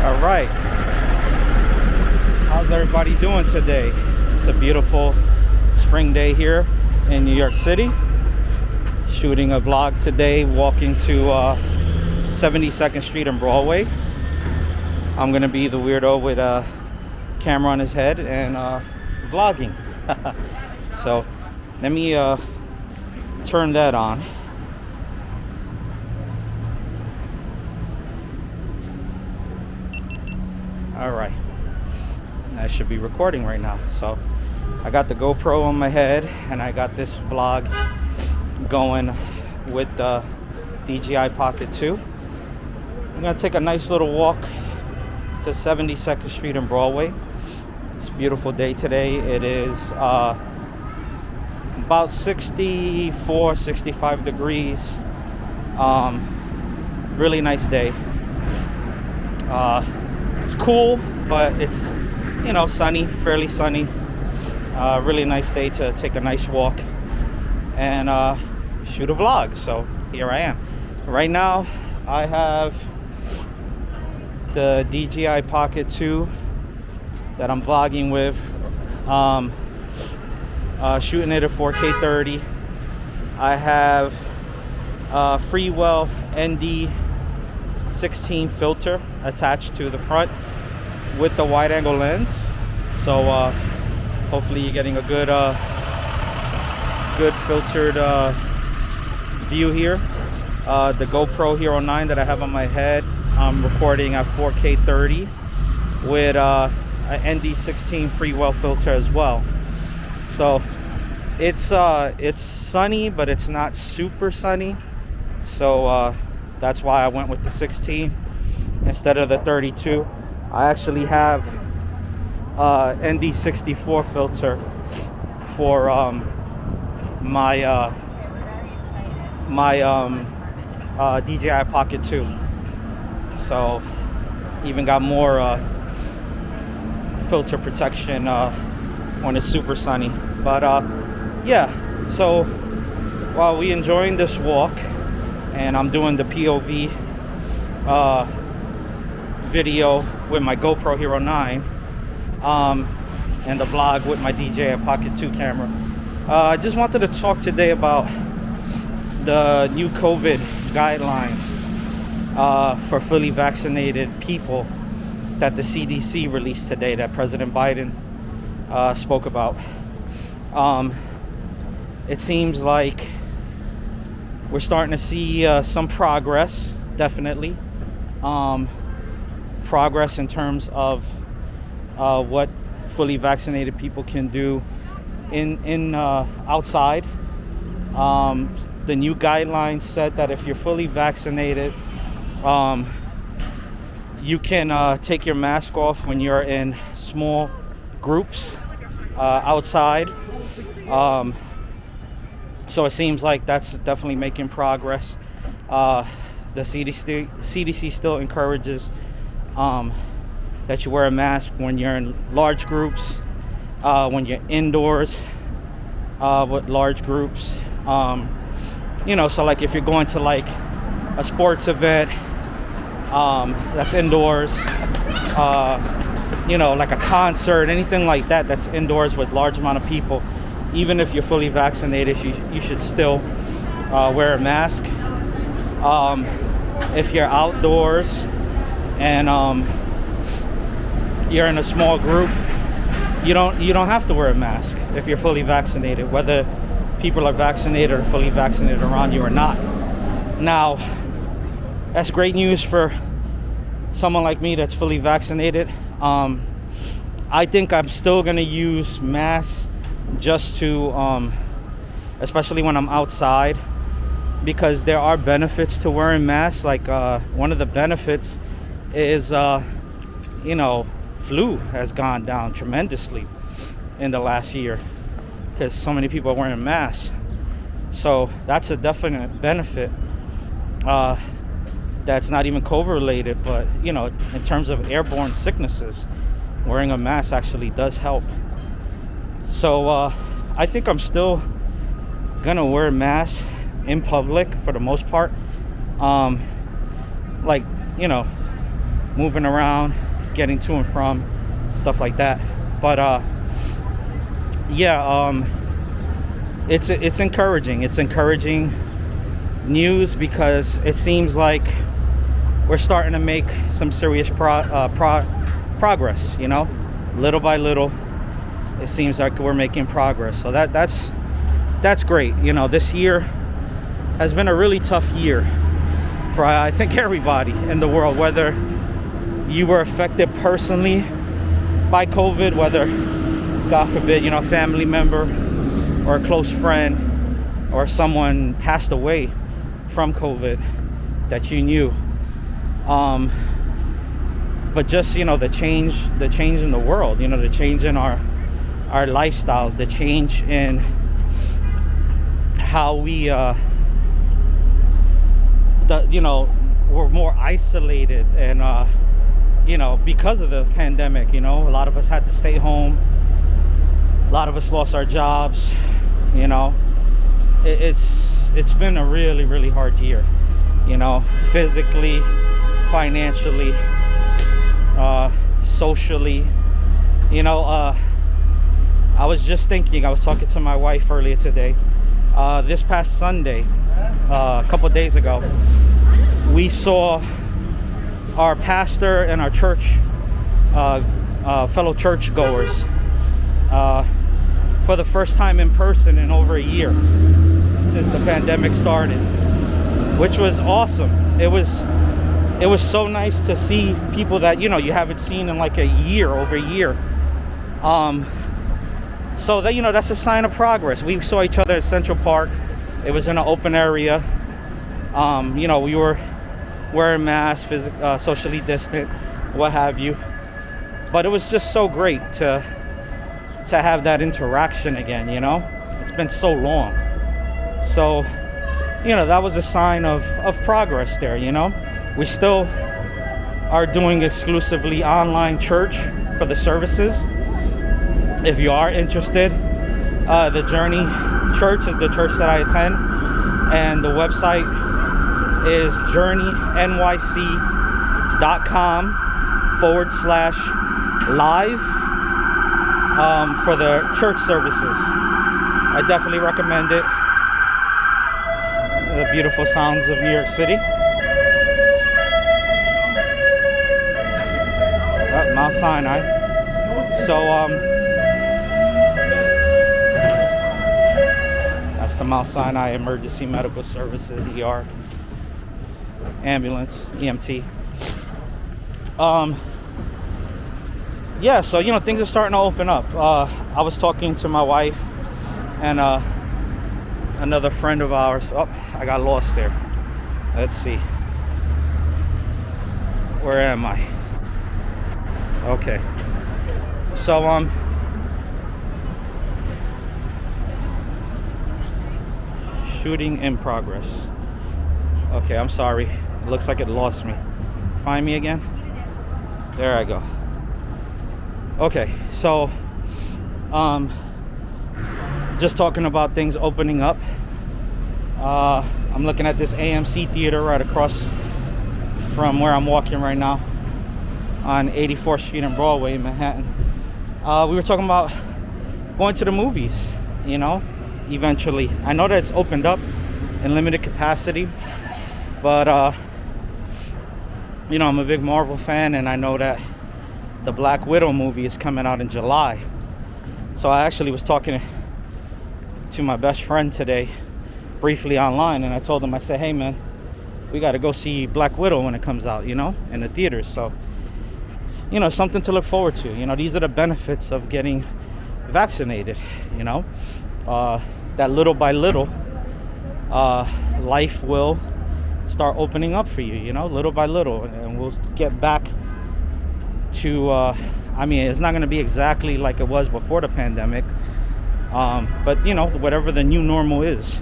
All right. How's everybody doing today? It's a beautiful spring day here in New York City. Shooting a vlog today, walking to 72nd Street and Broadway. I'm gonna be the weirdo with a camera on his head and vlogging. So let me turn that on. All right, I should be recording right now. So I got the GoPro on my head and I got this vlog going with the DJI Pocket 2. I'm gonna take a nice little walk to 72nd Street and Broadway. It's a beautiful day today. It is about 64, 65 degrees. Really nice day. It's cool, but it's, you know, sunny, fairly sunny. Really nice day to take a nice walk and shoot a vlog. So here I am. Right now I have the DJI Pocket 2 that I'm vlogging with, shooting it at 4K 30. I have freewell ND16 filter attached to the front with the wide angle lens, so hopefully you're getting a good filtered view here. The GoPro Hero 9 that I have on my head, I'm recording at 4K 30 with an ND16 freewell filter as well. So it's sunny, but it's not super sunny, so that's why I went with the 16 instead of the 32. I actually have ND64 filter for my DJI Pocket 2. So even got more filter protection when it's super sunny. But yeah, so while we enjoying this walk and I'm doing the POV video with my GoPro Hero 9 and the vlog with my DJI Pocket 2 camera, I just wanted to talk today about the new COVID guidelines for fully vaccinated people that the CDC released today, that President Biden spoke about. It seems like we're starting to see some progress, definitely. Progress in terms of what fully vaccinated people can do in outside. The new guidelines said that if you're fully vaccinated, you can take your mask off when you're in small groups outside. So it seems like that's definitely making progress. The CDC still encourages that you wear a mask when you're in large groups, when you're indoors with large groups. You know, so like if you're going to like a sports event that's indoors, you know, like a concert, anything like that that's indoors with large amount of people, even if you're fully vaccinated, you should still wear a mask. If you're outdoors and you're in a small group, you don't have to wear a mask if you're fully vaccinated, whether people are vaccinated or fully vaccinated around you or not. Now, that's great news for someone like me that's fully vaccinated. I think I'm still gonna use masks just to, especially when I'm outside, because there are benefits to wearing masks. Like one of the benefits is, you know, flu has gone down tremendously in the last year because so many people are wearing masks. So that's a definite benefit. That's not even COVID related, but you know, in terms of airborne sicknesses, wearing a mask actually does help. So I think I'm still gonna wear masks in public for the most part. Like, you know, moving around, getting to and from, stuff like that. But yeah, it's encouraging. It's encouraging news, because it seems like we're starting to make some serious progress, you know, little by little. It seems like we're making progress, so that's great. You know, this year has been a really tough year for, I think, everybody in the world, whether you were affected personally by COVID, whether, God forbid, you know, a family member or a close friend or someone passed away from COVID that you knew. But just, you know, the change in the world, you know, the change in our lifestyles, the change in how we, you know, we're more isolated, and you know, because of the pandemic, you know, a lot of us had to stay home. A lot of us lost our jobs. You know, it's been a really, really hard year, you know, physically, financially, socially. You know, I was just thinking, I was talking to my wife earlier today. This past Sunday, a couple days ago, we saw our pastor and our church, fellow churchgoers, for the first time in person in over a year since the pandemic started, which was awesome. It was so nice to see people that, you know, you haven't seen in like a year, over a year. So that, you know, that's a sign of progress. We saw each other at Central Park. It was in an open area. You know, we were wearing masks, socially distant, what have you. But it was just so great to have that interaction again, you know? It's been so long. So, you know, that was a sign of progress there, you know? We still are doing exclusively online church for the services. If you are interested, the Journey Church is the church that I attend, and the website is journeynyc.com/live for the church services. I definitely recommend it. The beautiful sounds of New York City. Mount Sinai. So that's the Mount Sinai Emergency Medical Services, ER, ambulance, EMT. Yeah, so, you know, things are starting to open up. I was talking to my wife and another friend of ours. Oh, I got lost there. Let's see. Where am I? Okay. So, shooting in progress. Okay, I'm sorry. It looks like it lost me. Find me again? There I go. Okay, so just talking about things opening up. I'm looking at this AMC theater right across from where I'm walking right now on 84th Street and Broadway in Manhattan. We were talking about going to the movies, you know, eventually. I know that it's opened up in limited capacity, but you know, I'm a big Marvel fan, and I know that the Black Widow movie is coming out in July. So I actually was talking to my best friend today briefly online, and I told him, I said, hey man, we got to go see Black Widow when it comes out, you know, in the theaters. So, you know, something to look forward to. You know, these are the benefits of getting vaccinated, you know, that little by little life will start opening up for you, you know, little by little, and we'll get back to I mean, it's not going to be exactly like it was before the pandemic, but you know, whatever the new normal is,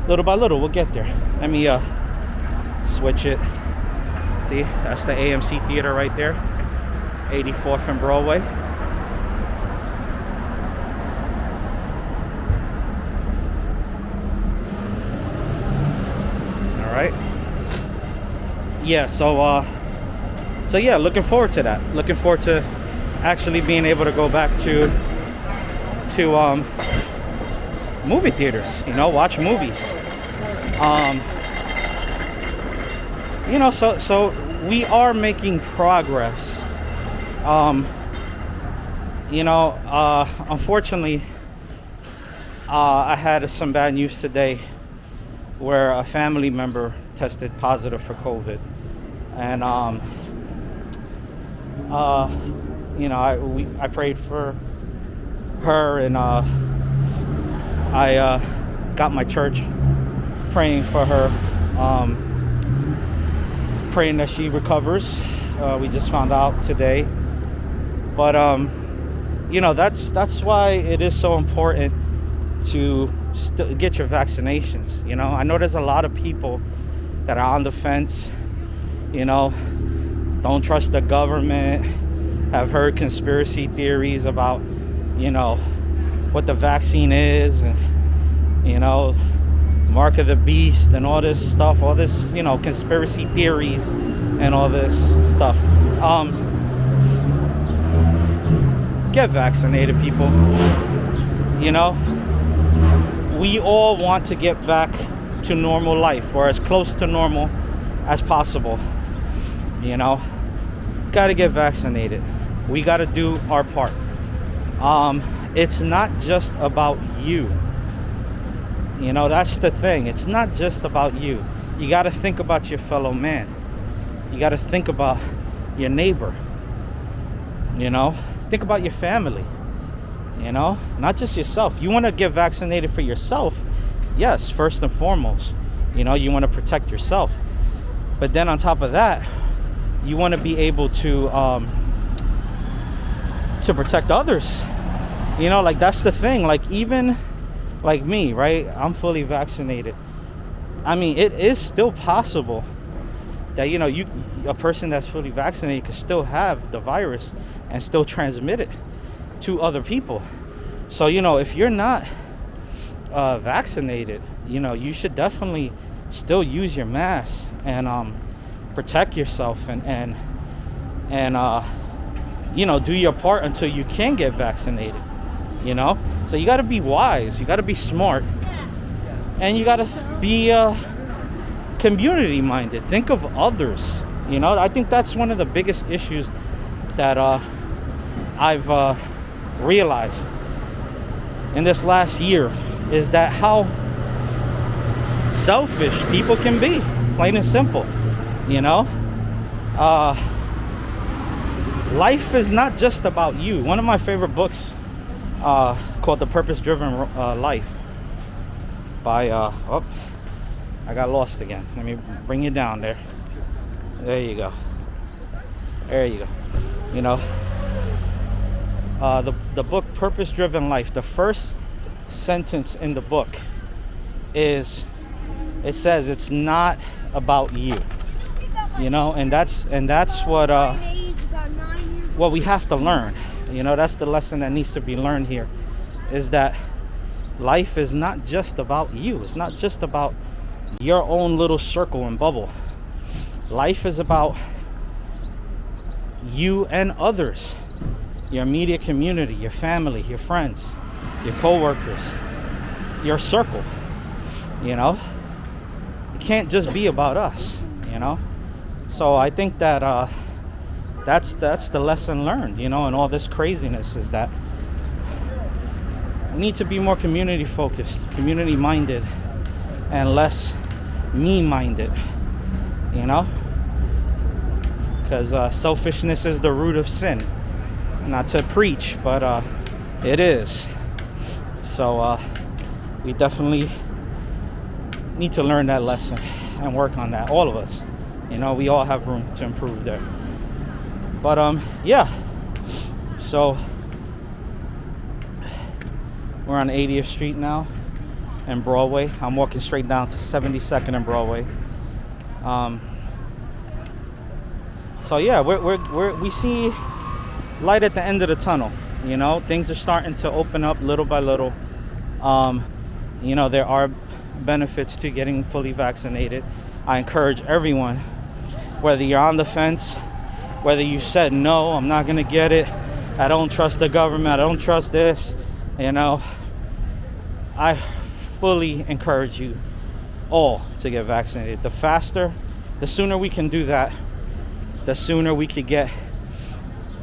little by little we'll get there. Let me switch it. See, that's the AMC theater right there, 84th and Broadway. All right. yeah, so yeah, looking forward to that. Looking forward to actually being able to go back to movie theaters, you know, watch movies. You know, so we are making progress. You know, unfortunately, I had some bad news today where a family member tested positive for COVID, and you know, I prayed for her, and I got my church praying for her, praying that she recovers. We just found out today, but you know, that's why it is so important to get your vaccinations. You know, I know there's a lot of people that are on the fence, you know, don't trust the government, have heard conspiracy theories about, you know, what the vaccine is, and, you know, mark of the beast and all this stuff, all this, you know, conspiracy theories and all this stuff. Get vaccinated, people. You know, we all want to get back to normal life, or as close to normal as possible. You know, gotta get vaccinated. We gotta do our part. It's not just about you. You know, that's the thing. It's not just about you. You gotta think about your fellow man. You gotta think about your neighbor. You know, think about your family. You know, not just yourself. You want to get vaccinated for yourself, yes, first and foremost. You know, you want to protect yourself, but then on top of that, you want to be able to protect others. You know, like, that's the thing. Like, even like me, right? I'm fully vaccinated. I mean, it is still possible that, you know, a person that's fully vaccinated could still have the virus and still transmit it to other people. So, you know, if you're not vaccinated, you know, you should definitely still use your mask and protect yourself, and you know, do your part until you can get vaccinated. You know, so you got to be wise, you got to be smart, and you got to be community minded. Think of others. You know, I think that's one of the biggest issues that I've realized in this last year, is that how selfish people can be, plain and simple. You know, life is not just about you. One of my favorite books, called The Purpose Driven Life by oh, I got lost again. Let me bring you down there. There you go. There you go. You know, the book Purpose Driven Life, the first sentence in the book is, it says it's not about you. You know, and that's what we have to learn. You know, that's the lesson that needs to be learned here, is that life is not just about you. It's not just about your own little circle and bubble. Life is about you and others, your immediate community, your family, your friends, your co-workers, your circle. You know, it can't just be about us, you know. So I think that that's the lesson learned, you know, and all this craziness, is that we need to be more community focused, community minded, and less me minded, you know, because selfishness is the root of sin. Not to preach, but it is. So we definitely need to learn that lesson and work on that, all of us. You know, we all have room to improve there. But yeah, so we're on 80th Street now and Broadway. I'm walking straight down to 72nd and Broadway. So yeah, we see light at the end of the tunnel. You know, things are starting to open up little by little. You know, there are benefits to getting fully vaccinated. I encourage everyone whether you're on the fence, whether you said no, I'm not gonna get it, I don't trust the government, I don't trust this, you know, I fully encourage you all to get vaccinated. The faster, the sooner we can do that, the sooner we could get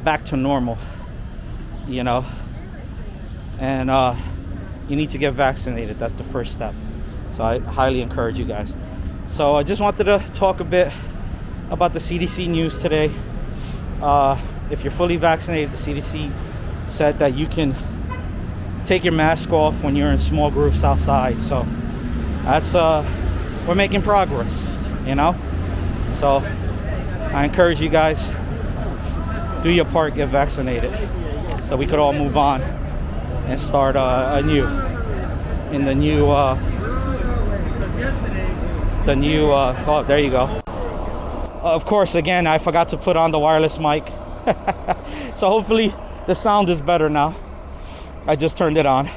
back to normal, you know. And you need to get vaccinated. That's the first step. So I highly encourage you guys. So I just wanted to talk a bit about the CDC news today. If you're fully vaccinated, the CDC said that you can take your mask off when you're in small groups outside. So that's we're making progress, you know. So I encourage you guys, do your part, get vaccinated, so we could all move on and start anew in the new oh, there you go. Of course, again, I forgot to put on the wireless mic. So hopefully the sound is better now. I just turned it on.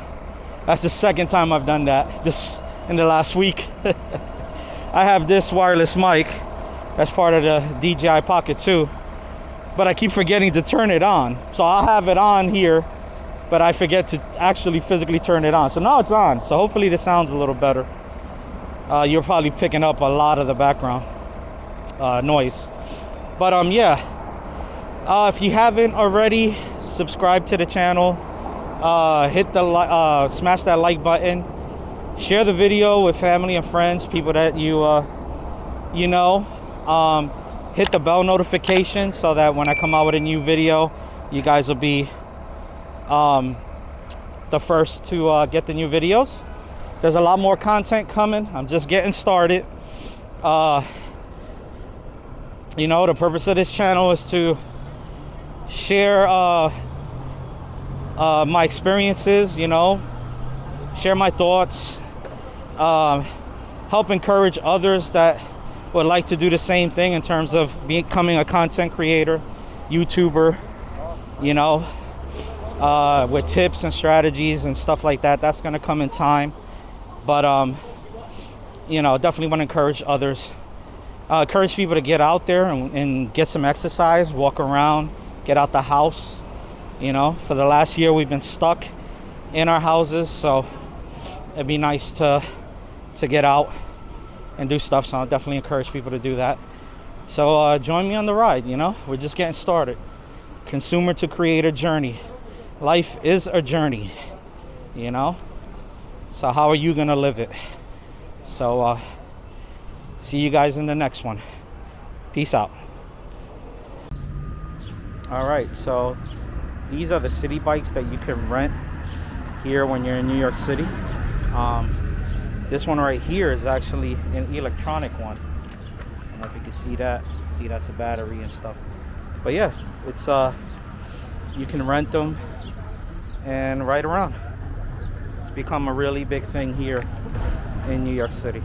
That's the second time I've done that this in the last week. I have this wireless mic that's part of the DJI Pocket 2, but I keep forgetting to turn it on. So I'll have it on here, but I forget to actually physically turn it on. So now it's on. So hopefully the sound's a little better. You're probably picking up a lot of the background noise. But yeah, if you haven't already, subscribe to the channel. Hit the smash that like button. Share the video with family and friends, people that you you know. Hit the bell notification so that when I come out with a new video, you guys will be the first to get the new videos. There's a lot more content coming. I'm just getting started. You know, the purpose of this channel is to share my experiences, you know, share my thoughts, help encourage others that would like to do the same thing in terms of becoming a content creator, YouTuber, you know, with tips and strategies and stuff like that. That's going to come in time. But, you know, definitely want to encourage others. Encourage people to get out there and get some exercise, walk around, get out the house. You know, for the last year we've been stuck in our houses, so it'd be nice to get out and do stuff. So I'll definitely encourage people to do that. So join me on the ride. You know, we're just getting started. Consumer to creator journey. Life is a journey, you know. So how are you gonna live it? So see you guys in the next one. Peace out. All right, so these are the city bikes that you can rent here when you're in New York City. This one right here is actually an electronic one. I don't know if you can see that. See, that's a battery and stuff. But yeah, it's you can rent them and ride around. It's become a really big thing here in New York City.